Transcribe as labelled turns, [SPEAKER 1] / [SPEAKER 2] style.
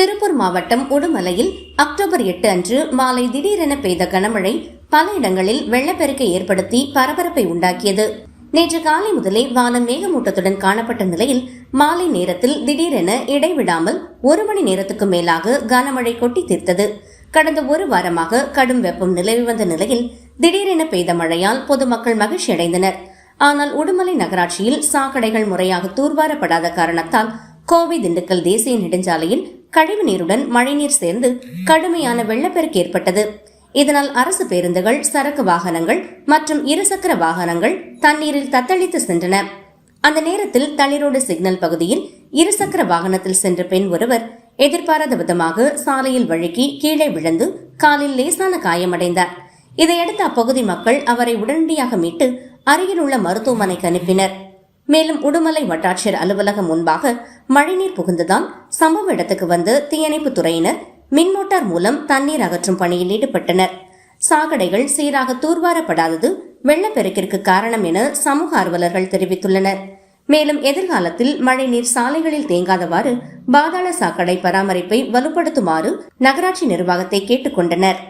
[SPEAKER 1] திருப்பூர் மாவட்டம் உடுமலையில் அக்டோபர் 8 அன்று மாலை திடீரென பெய்த கனமழை பல இடங்களில் வெள்ளப்பெருக்கை ஏற்படுத்தி பரபரப்பை உண்டாக்கியது. நேற்று காலை முதலே வானம் மேகமூட்டத்துடன் காணப்பட்ட நிலையில் மாலை நேரத்தில் திடீரென இடைவிடாமல் 1 மணி நேரத்துக்கு மேலாக கனமழை கொட்டி தீர்த்தது. கடந்த ஒரு வாரமாக கடும் வெப்பம் நிலவி வந்த நிலையில் திடீரென பெய்த மழையால் பொதுமக்கள் மகிழ்ச்சி அடைந்தனர். ஆனால் உடுமலை நகராட்சியில் சாக்கடைகள் முறையாக தூர்வாரப்படாத காரணத்தால் கோவை திண்டுக்கல் தேசிய நெடுஞ்சாலையில் கழிவு நீருடன் மழைநீர் சேர்ந்து கடுமையான வெள்ளப்பெருக்கு ஏற்பட்டது. இதனால் அரசு பேருந்துகள், சரக்கு வாகனங்கள் மற்றும் இருசக்கர வாகனங்கள் தண்ணீரில் தத்தளித்து சென்றன. அந்த நேரத்தில் தளிரோடு சிக்னல் பகுதியில் இருசக்கர வாகனத்தில் சென்ற பெண் ஒருவர் எதிர்பாராத விதமாக சாலையில் வழுக்கி கீழே விழுந்து காலில் லேசான காயமடைந்தார். இதையடுத்து அப்பகுதி மக்கள் அவரை உடனடியாக மீட்டு அருகில் உள்ள மருத்துவமனைக்கு அனுப்பினர். மேலும் உடுமலை வட்டாட்சியர் அலுவலகம் முன்பாக மழைநீர் புகுந்ததால் சம்பவ இடத்துக்கு வந்து தீயணைப்பு துறையினர் மின்மோட்டார் மூலம் தண்ணீர் அகற்றும் பணியில் ஈடுபட்டனர். சாக்கடைகள் சீராக தூர்வாரப்படாதது வெள்ளப்பெருக்கிற்கு காரணம் என சமூக ஆர்வலர்கள் தெரிவித்துள்ளனர். மேலும் எதிர்காலத்தில் மழைநீர் சாலைகளில் தேங்காதவாறு பாதாள சாக்கடை பராமரிப்பை வலுப்படுத்துமாறு நகராட்சி நிர்வாகத்தை கேட்டுக் கொண்டனர்.